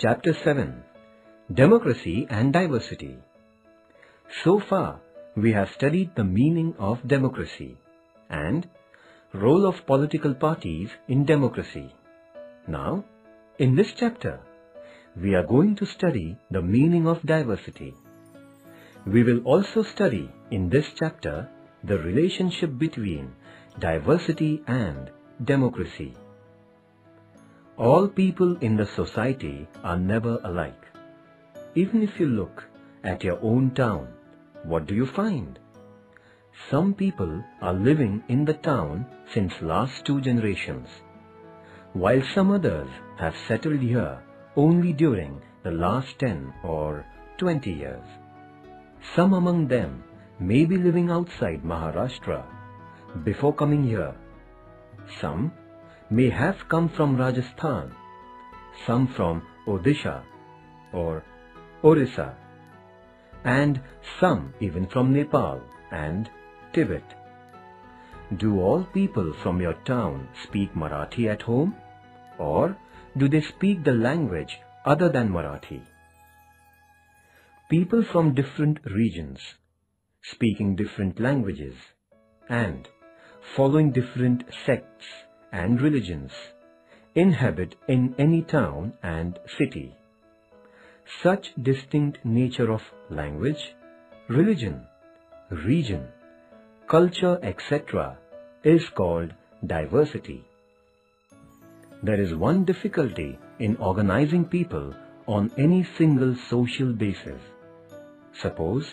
Chapter 7 Democracy and Diversity. So far, we have studied the meaning of democracy and role of political parties in democracy. Now, in this chapter, we are going to study the meaning of diversity. We will also study in this chapter the relationship between diversity and democracy. All people in the society are never alike. Even if you look at your own town, what do you find? Some people are living in the town since last 2 generations, while some others have settled here only during the last 10 or 20 years. Some among them may be living outside Maharashtra before coming here. Some may have come from Rajasthan, some from Odisha or Orissa, and some even from Nepal and Tibet. Do all people from your town speak Marathi at home, or do they speak the language other than Marathi? People from different regions, speaking different languages, and following different sects and religions, inhabit in any town and city. Such distinct nature of language, religion, region, culture, etc. is called diversity. There is one difficulty in organizing people on any single social basis. Suppose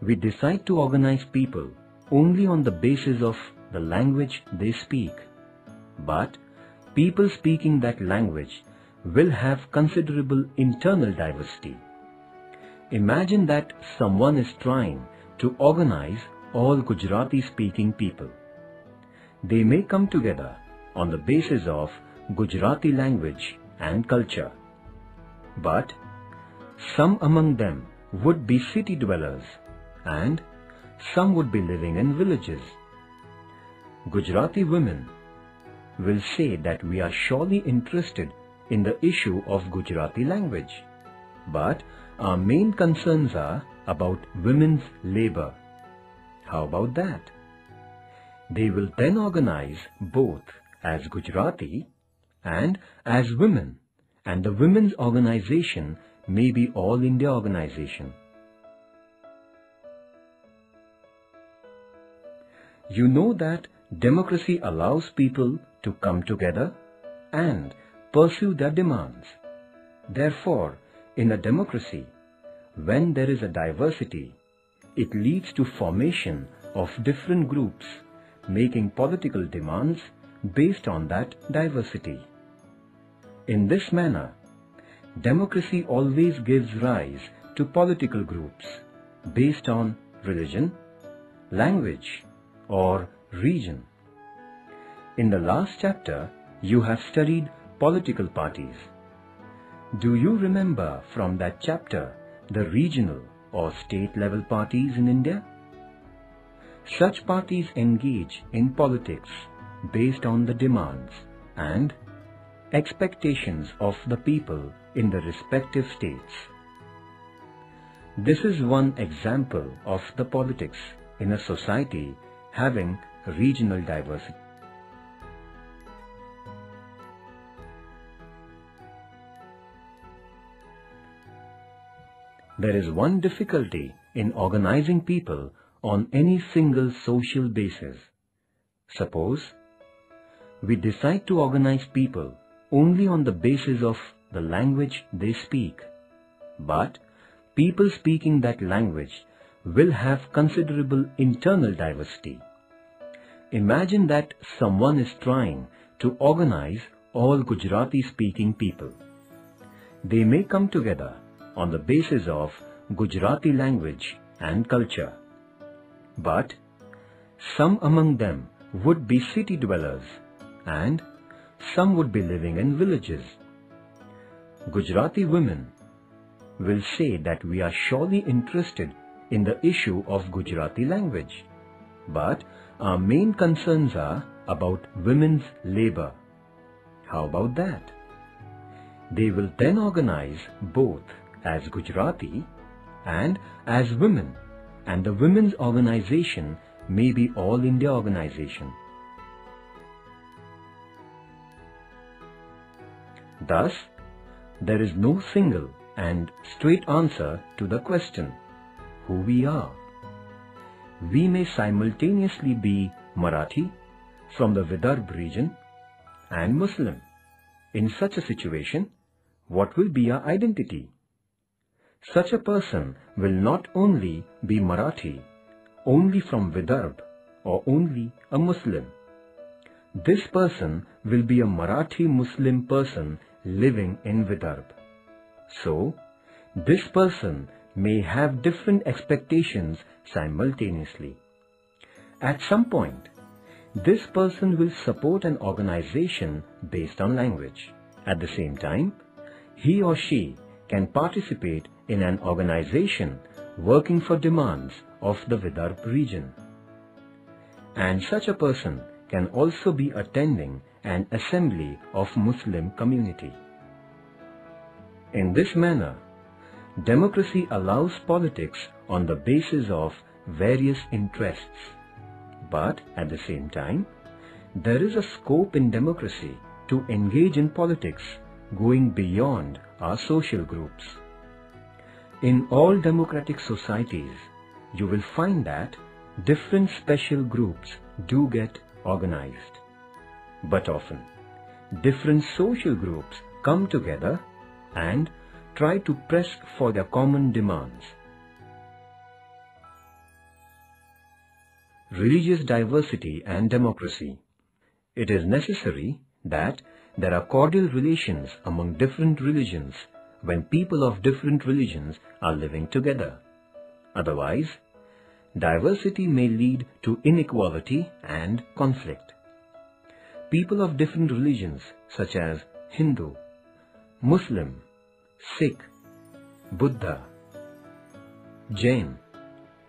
we decide to organize people only on the basis of the language they speak, but people speaking that language will have considerable internal diversity. Imagine that someone is trying to organize all Gujarati-speaking people. They may come together on the basis of Gujarati language and culture, but some among them would be city dwellers and some would be living in villages. Gujarati women will say that we are surely interested in the issue of Gujarati language, but our main concerns are about women's labor. How about that? They will then organize both as Gujarati and as women, and the women's organization may be All India organization. You know that democracy allows people to come together and pursue their demands. Therefore, in a democracy, when there is a diversity, it leads to formation of different groups making political demands based on that diversity. In this manner, democracy always gives rise to political groups based on religion, language, or region. In the last chapter, you have studied political parties. Do you remember from that chapter the regional or state level parties in India? Such parties engage in politics based on the demands and expectations of the people in the respective states. This is one example of the politics in a society having regional diversity. There is one difficulty in organizing people on any single social basis. Suppose we decide to organize people only on the basis of the language they speak, but people speaking that language will have considerable internal diversity. Imagine that someone is trying to organize all Gujarati-speaking people. They may come together on the basis of Gujarati language and culture, but some among them would be city dwellers and some would be living in villages. Gujarati women will say that we are surely interested in the issue of Gujarati language, but our main concerns are about women's labor. How about that? They will then organize both as Gujarati and as women, and the women's organization may be All India organization. Thus, there is no single and straight answer to the question, who we are. We may simultaneously be Marathi from the Vidarbha region and Muslim. In such a situation, what will be our identity? Such a person will not only be Marathi, only from Vidarbha, or only a Muslim. This person will be a Marathi Muslim person living in Vidarbha. So, this person may have different expectations simultaneously. At some point, this person will support an organization based on language. At the same time, he or she can participate in an organization working for demands of the Vidarbha region. And such a person can also be attending an assembly of Muslim community. In this manner, democracy allows politics on the basis of various interests. But at the same time, there is a scope in democracy to engage in politics going beyond our social groups. In all democratic societies, you will find that different special groups do get organized. But often, different social groups come together and try to press for their common demands. Religious diversity and democracy. It is necessary that there are cordial relations among different religions when people of different religions are living together. Otherwise, diversity may lead to inequality and conflict. People of different religions such as Hindu, Muslim, Sikh, Buddha, Jain,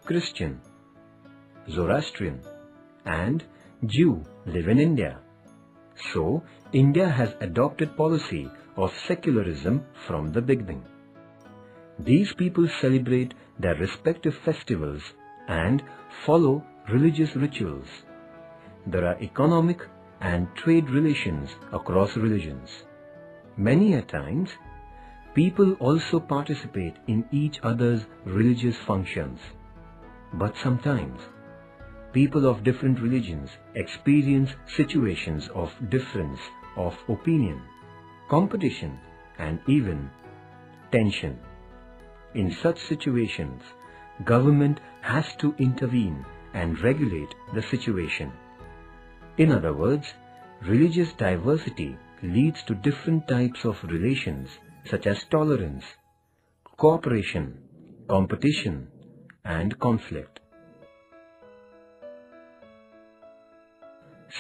Christian, Zoroastrian and Jew live in India. So, India has adopted policy of secularism from the beginning. These people celebrate their respective festivals and follow religious rituals. There are economic and trade relations across religions. Many a times, people also participate in each other's religious functions. But sometimes, people of different religions experience situations of difference of opinion, competition, and even tension. In such situations, government has to intervene and regulate the situation. In other words, religious diversity leads to different types of relations such as tolerance, cooperation, competition, and conflict.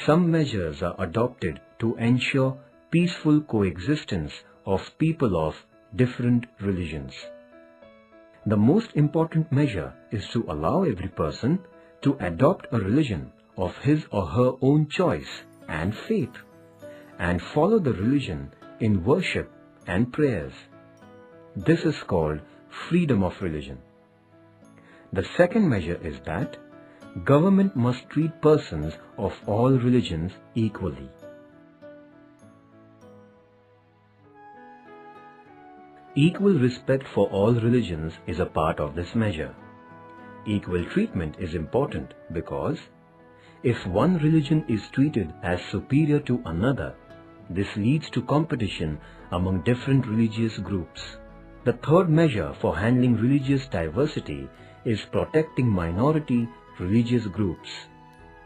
Some measures are adopted to ensure peaceful coexistence of people of different religions. The most important measure is to allow every person to adopt a religion of his or her own choice and faith, and follow the religion in worship and prayers. This is called freedom of religion. The second measure is that government must treat persons of all religions equally. Equal respect for all religions is a part of this measure. Equal treatment is important because if one religion is treated as superior to another, this leads to competition among different religious groups. The third measure for handling religious diversity is protecting minority religious groups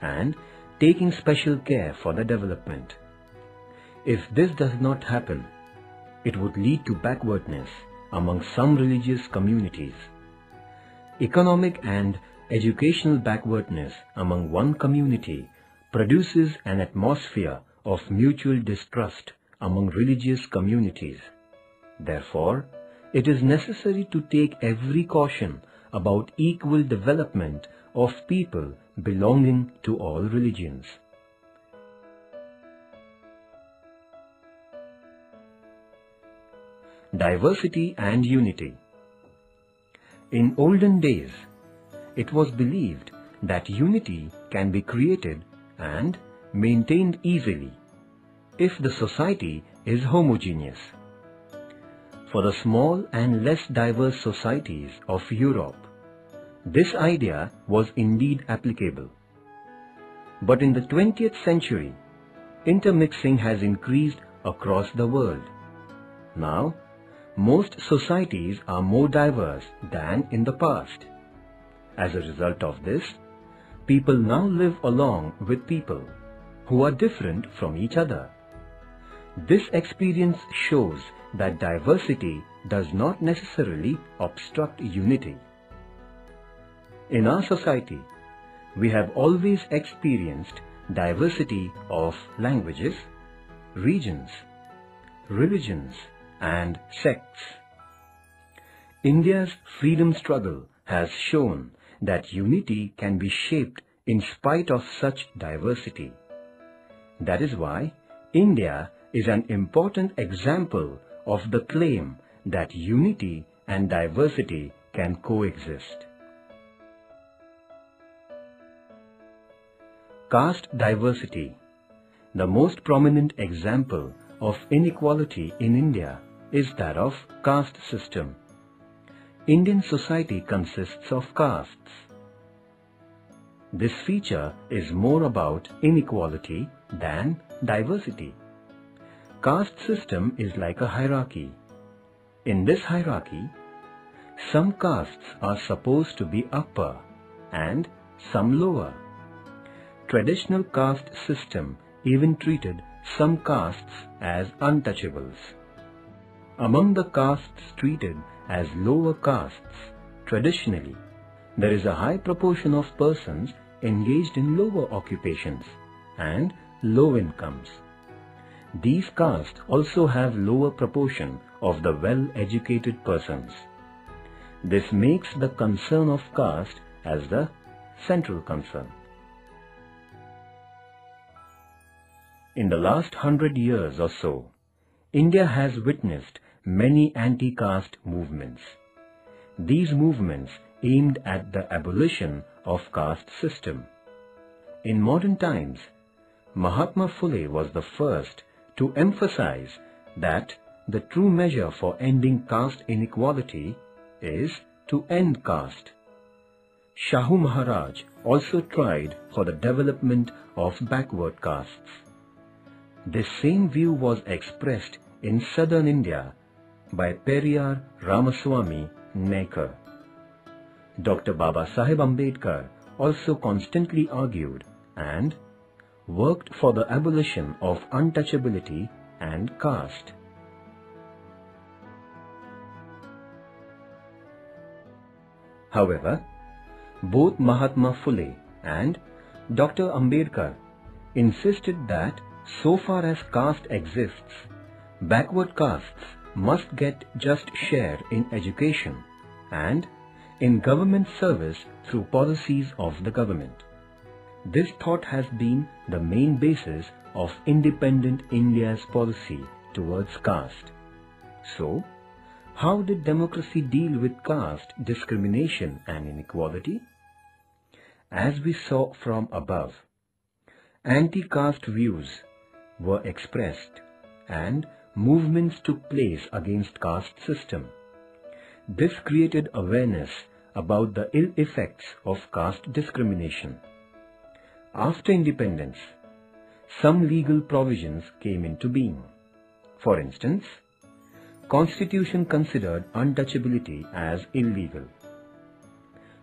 and taking special care for their development. If this does not happen, it would lead to backwardness among some religious communities. Economic and educational backwardness among one community produces an atmosphere of mutual distrust among religious communities. Therefore, it is necessary to take every caution about equal development of people belonging to all religions. diversity and unity. In olden days, it was believed that unity can be created and maintained easily if the society is homogeneous. For the small and less diverse societies of Europe, this idea was indeed applicable. But in the 20th century, intermixing has increased across the world. Now, most societies are more diverse than in the past. As a result of this, people now live along with people who are different from each other. This experience shows that diversity does not necessarily obstruct unity. In our society, we have always experienced diversity of languages, regions, religions, and sects. India's freedom struggle has shown that unity can be shaped in spite of such diversity. That is why India is an important example of the claim that unity and diversity can coexist. Caste diversity. The most prominent example of inequality in India is that of caste system. Indian society consists of castes. This feature is more about inequality than diversity. Caste system is like a hierarchy. In this hierarchy, some castes are supposed to be upper and some lower. Traditional caste system even treated some castes as untouchables. Among the castes treated as lower castes, traditionally, there is a high proportion of persons engaged in lower occupations and low incomes. These castes also have lower proportion of the well-educated persons. This makes the concern of caste as the central concern. In the last 100 years or so, India has witnessed many anti-caste movements. These movements aimed at the abolition of caste system. In modern times, Mahatma Phule was the first to emphasize that the true measure for ending caste inequality is to end caste. Shahu Maharaj also tried for the development of backward castes. This same view was expressed in southern India by Periyar Ramaswamy Nekar. Dr. Baba Saheb Ambedkar also constantly argued and worked for the abolition of untouchability and caste. However, both Mahatma Phule and Dr. Ambedkar insisted that so far as caste exists, backward castes must get just share in education and in government service through policies of the government. This thought has been the main basis of independent India's policy towards caste. So, how did democracy deal with caste discrimination and inequality? As we saw from above, anti-caste views were expressed and movements took place against caste system. This created awareness about the ill effects of caste discrimination. After independence, some legal provisions came into being. For instance, Constitution considered untouchability as illegal.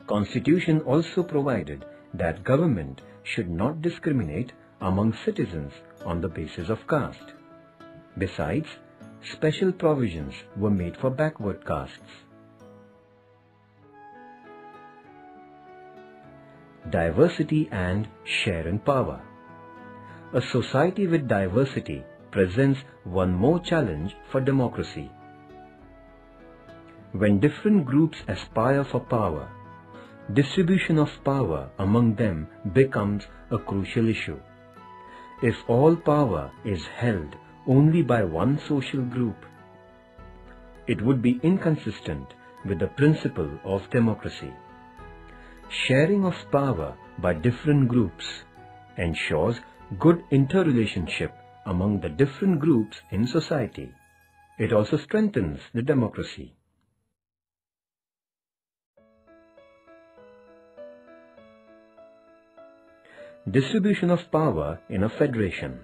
Constitution also provided that government should not discriminate among citizens on the basis of caste. Besides, special provisions were made for backward castes. Diversity and share in power. A society with diversity presents one more challenge for democracy. When different groups aspire for power, distribution of power among them becomes a crucial issue. If all power is held only by one social group, it would be inconsistent with the principle of democracy. Sharing of power by different groups ensures good interrelationship among the different groups in society. It also strengthens the democracy. Distribution of power in a federation.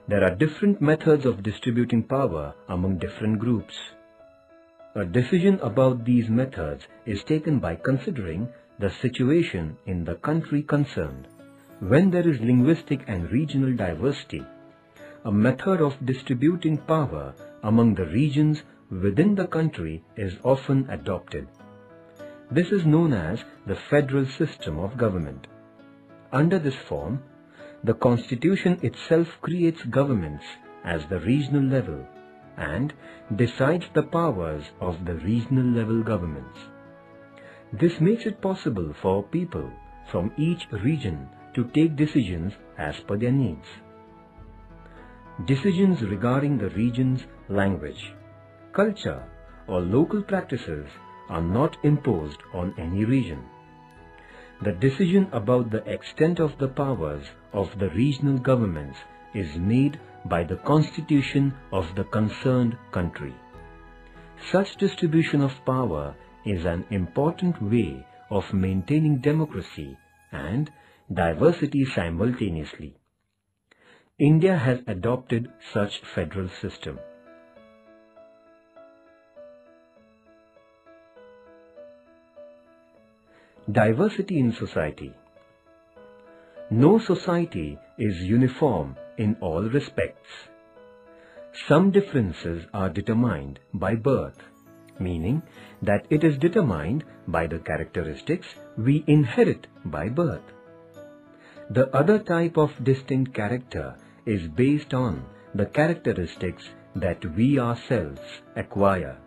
There are different methods of distributing power among different groups. A decision about these methods is taken by considering the situation in the country concerned. When there is linguistic and regional diversity, a method of distributing power among the regions within the country is often adopted. This is known as the federal system of government. Under this form, the Constitution itself creates governments at the regional level and decides the powers of the regional level governments. This makes it possible for people from each region to take decisions as per their needs. Decisions regarding the region's language, culture, or local practices are not imposed on any region. The decision about the extent of the powers of the regional governments is made by the constitution of the concerned country. Such distribution of power is an important way of maintaining democracy and diversity simultaneously. India has adopted such federal system. Diversity in society. No society is uniform in all respects. Some differences are determined by birth, meaning that it is determined by the characteristics we inherit by birth. The other type of distinct character is based on the characteristics that we ourselves acquire.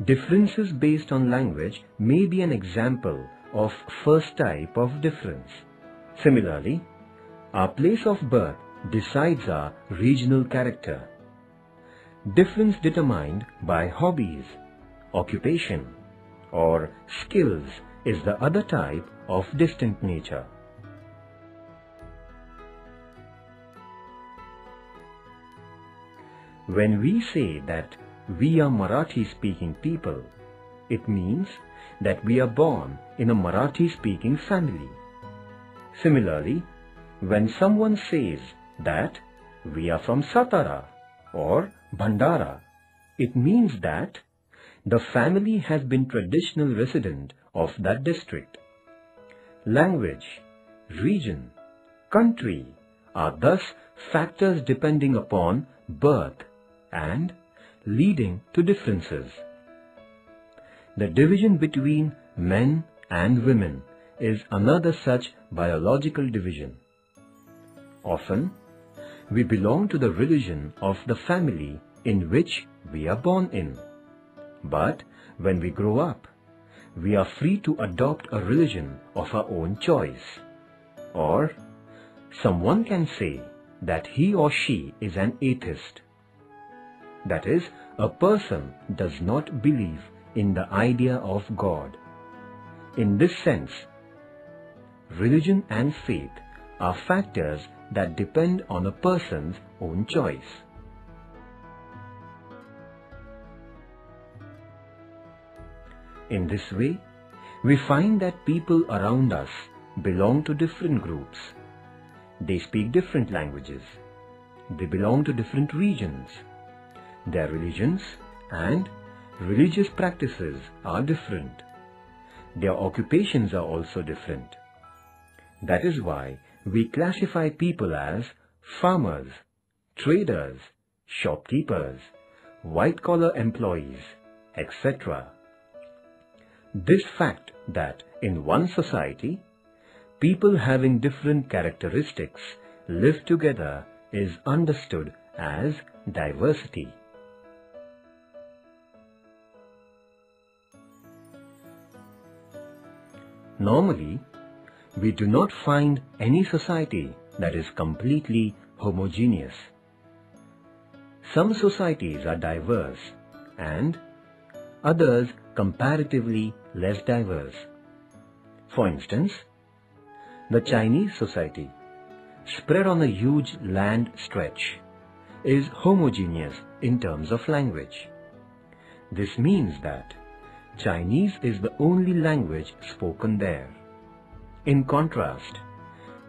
Differences based on language may be an example of first type of difference. Similarly, our place of birth decides our regional character. Difference determined by hobbies, occupation, or skills is the other type of distinct nature. When we say that we are Marathi-speaking people, it means that we are born in a Marathi-speaking family. Similarly, when someone says that we are from Satara or Bhandara, it means that the family has been traditional resident of that district. Language, region, country are thus factors depending upon birth and leading to differences. The division between men and women is another such biological division. Often, we belong to the religion of the family in which we are born in. But when we grow up, we are free to adopt a religion of our own choice. Or, someone can say that he or she is an atheist. That is, a person does not believe in the idea of God. In this sense, religion and faith are factors that depend on a person's own choice. In this way, we find that people around us belong to different groups. They speak different languages. They belong to different regions. Their religions and religious practices are different. Their occupations are also different. That is why we classify people as farmers, traders, shopkeepers, white-collar employees, etc. This fact that in one society, people having different characteristics live together is understood as diversity. Normally, we do not find any society that is completely homogeneous. some societies are diverse and others comparatively less diverse. For instance, the Chinese society, spread on a huge land stretch, is homogeneous in terms of language. This means that Chinese is the only language spoken there. In contrast,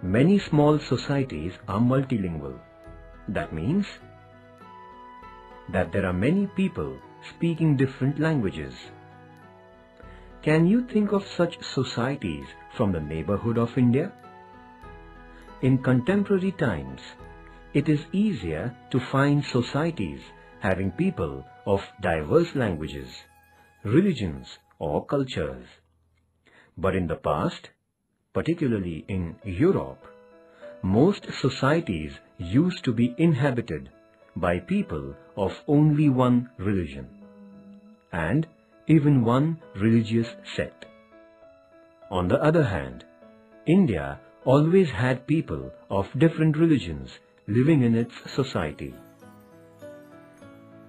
many small societies are multilingual. That means that there are many people speaking different languages. Can you think of such societies from the neighborhood of India? In contemporary times, it is easier to find societies having people of diverse languages, religions or cultures. But in the past, particularly in Europe, most societies used to be inhabited by people of only one religion, and even one religious sect. On the other hand, India always had people of different religions living in its society.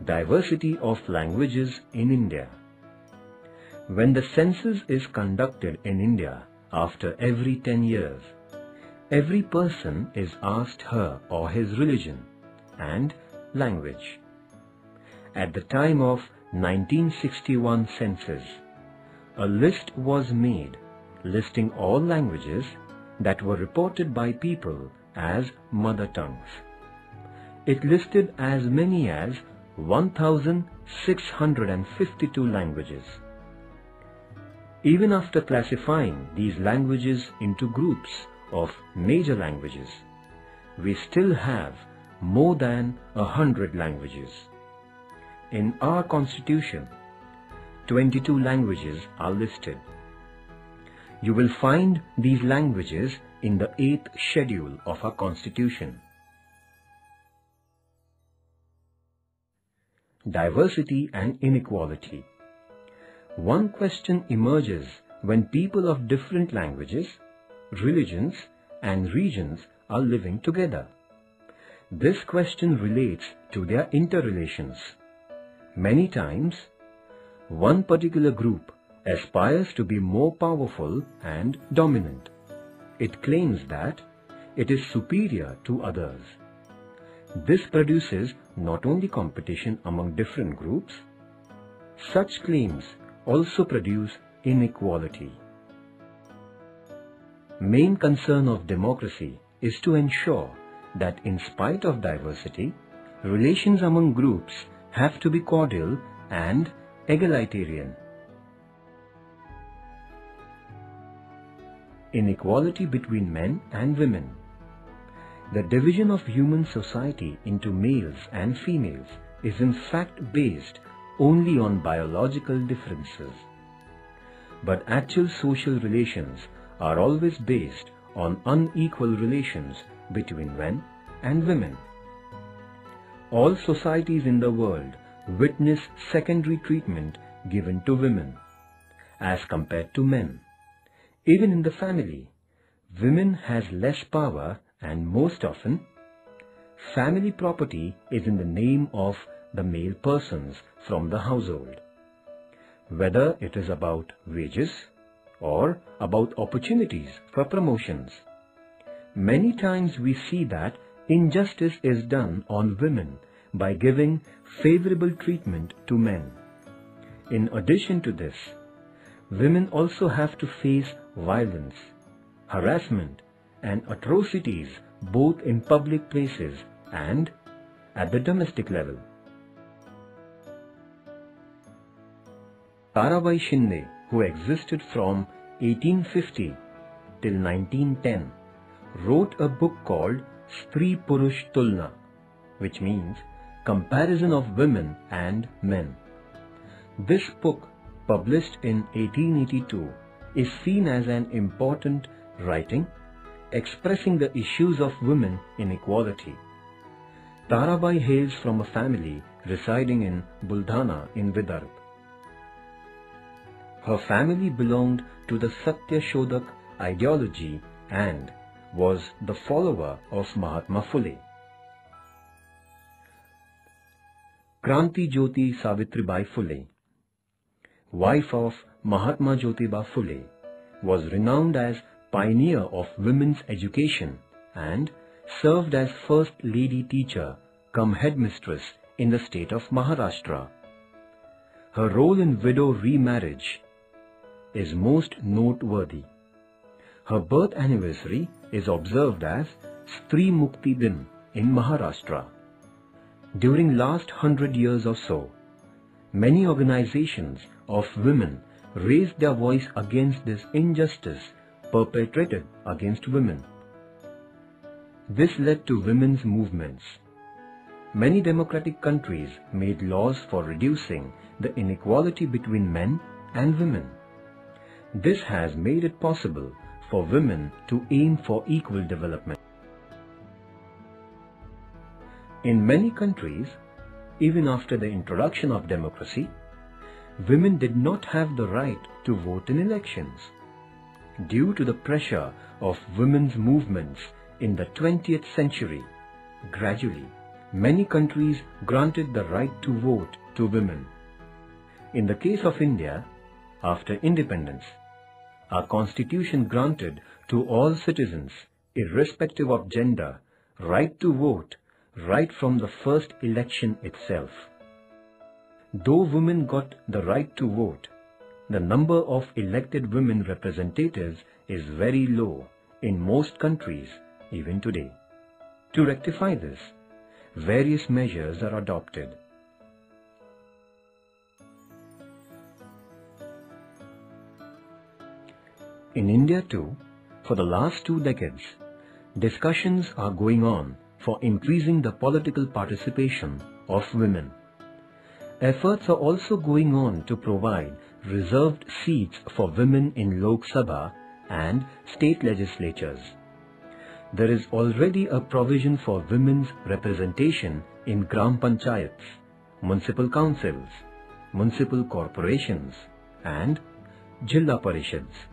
Diversity of languages in India. When the census is conducted in India after every 10 years, every person is asked her or his religion and language. At the time of 1961 census, a list was made listing all languages that were reported by people as mother tongues. It listed as many as 1,652 languages. Even after classifying these languages into groups of major languages, we still have more than 100 languages. In our constitution, 22 languages are listed. You will find these languages in the 8th schedule of our constitution. Diversity and inequality. One question emerges when people of different languages, religions, and regions are living together. This question relates to their interrelations. Many times, one particular group aspires to be more powerful and dominant. It claims that it is superior to others. This produces not only competition among different groups, such claims also produce inequality. Main concern of democracy is to ensure that in spite of diversity, relations among groups have to be cordial and egalitarian. Inequality between men and women. The division of human society into males and females is in fact based only on biological differences. But actual social relations are always based on unequal relations between men and women. All societies in the world witness secondary treatment given to women as compared to men. Even in the family, women has less power, and most often, family property is in the name of the male persons from the household. Whether it is about wages or about opportunities for promotions. Many times we see that injustice is done on women by giving favorable treatment to men. In addition to this, women also have to face violence, harassment, and atrocities both in public places and at the domestic level. Tarabai Shinde, who existed from 1850 till 1910, wrote a book called Stree Purush Tulna, which means Comparison of Women and Men. This book, published in 1882, is seen as an important writing expressing the issues of women inequality. Tarabai hails from a family residing in Buldhana in Vidarbha. Her family belonged to the Satya Shodhak ideology and was the follower of Mahatma Phule. Kranti Jyoti Savitribai Phule, wife of Mahatma Jyotiba Phule, was renowned as pioneer of women's education and served as first lady teacher cum headmistress in the state of Maharashtra. Her role in widow remarriage is most noteworthy. Her birth anniversary is observed as Stree Mukti Din in Maharashtra. During last 100 years or so, many organizations of women raised their voice against this injustice perpetrated against women. This led to women's movements. Many democratic countries made laws for reducing the inequality between men and women. This has made it possible for women to aim for equal development. In many countries, even after the introduction of democracy, women did not have the right to vote in elections. Due to the pressure of women's movements in the 20th century, gradually, many countries granted the right to vote to women. In the case of India, after independence, our constitution granted to all citizens, irrespective of gender, right to vote right from the first election itself. Though women got the right to vote, the number of elected women representatives is very low in most countries even today. To rectify this, various measures are adopted. In India too, for the last 2 decades, discussions are going on for increasing the political participation of women. Efforts are also going on to provide reserved seats for women in Lok Sabha and state legislatures. There is already a provision for women's representation in Gram Panchayats, municipal councils, municipal corporations and Jilla Parishads.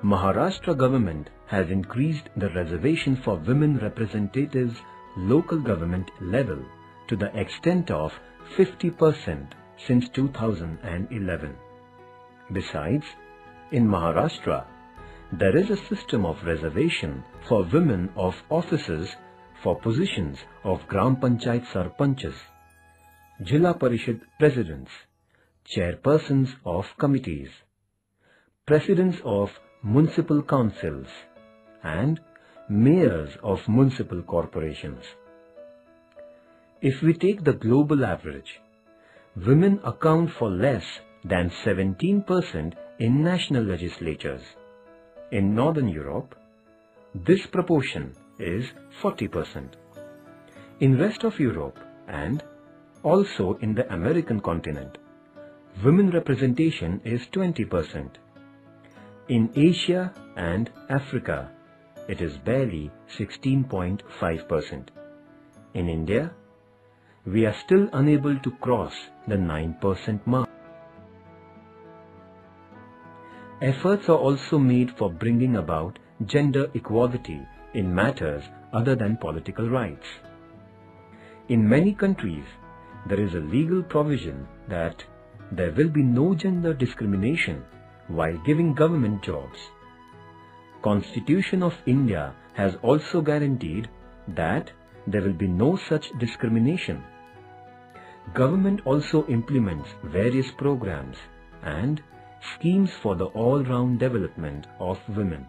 Maharashtra government has increased the reservation for women representatives local government level to the extent of 50% since 2011. Besides, in Maharashtra, there is a system of reservation for women of offices for positions of Gram Panchayat Sarpanchs, Jilla Parishad presidents, chairpersons of committees, presidents of municipal councils, and mayors of municipal corporations. If we take the global average, women account for less than 17% in national legislatures. In Northern Europe, this proportion is 40%. In rest of Europe and also in the American continent, women representation is 20%. In Asia and Africa, it is barely 16.5%. In India, we are still unable to cross the 9% mark. Efforts are also made for bringing about gender equality in matters other than political rights. In many countries, there is a legal provision that there will be no gender discrimination while giving government jobs. Constitution of India has also guaranteed that there will be no such discrimination. Government also implements various programs and schemes for the all-round development of women.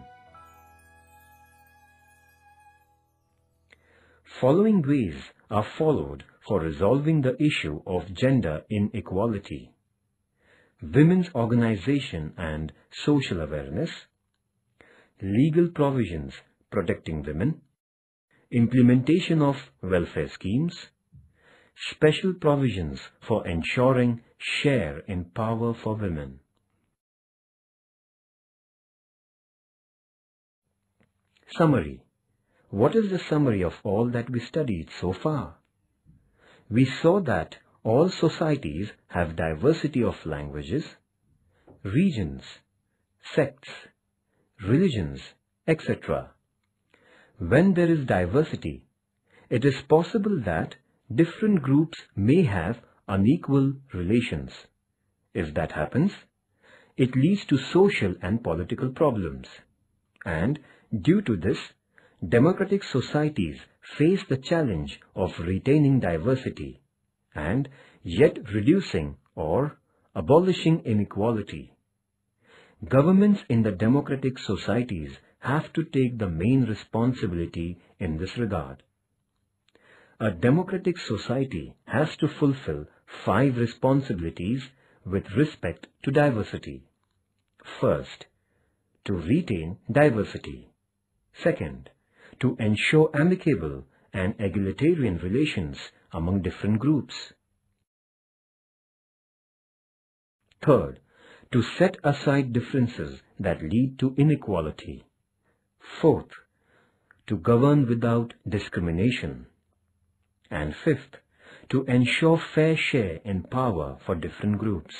Following ways are followed for resolving the issue of gender inequality: women's organization and social awareness, legal provisions protecting women, implementation of welfare schemes, special provisions for ensuring share in power for women. Summary. What is the summary of all that we studied so far? We saw that all societies have diversity of languages, regions, sects, religions, etc. When there is diversity, it is possible that different groups may have unequal relations. If that happens, it leads to social and political problems. And due to this, democratic societies face the challenge of retaining diversity and yet reducing or abolishing inequality. Governments in the democratic societies have to take the main responsibility in this regard. A democratic society has to fulfill 5 responsibilities with respect to diversity. First, to retain diversity. Second, to ensure amicable and egalitarian relations among different groups. Third, to set aside differences that lead to inequality. Fourth, to govern without discrimination. And fifth, to ensure fair share in power for different groups.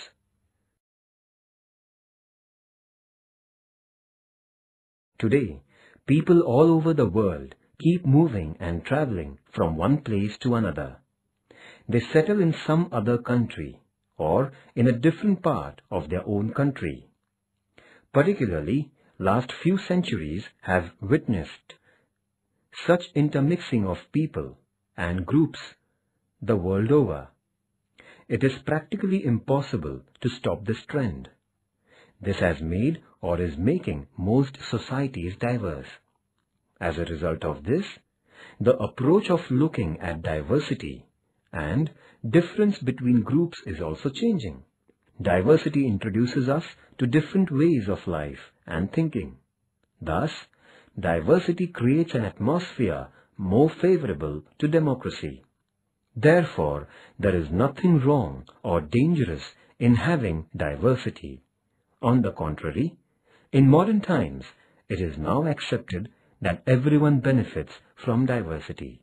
Today, people all over the world keep moving and traveling from one place to another. They settle in some other country or in a different part of their own country. Particularly, last few centuries have witnessed such intermixing of people and groups the world over. It is practically impossible to stop this trend. This has made or is making most societies diverse. As a result of this, the approach of looking at diversity and difference between groups is also changing. Diversity introduces us to different ways of life and thinking. Thus, diversity creates an atmosphere more favorable to democracy. Therefore, there is nothing wrong or dangerous in having diversity. On the contrary, in modern times, it is now accepted that everyone benefits from diversity.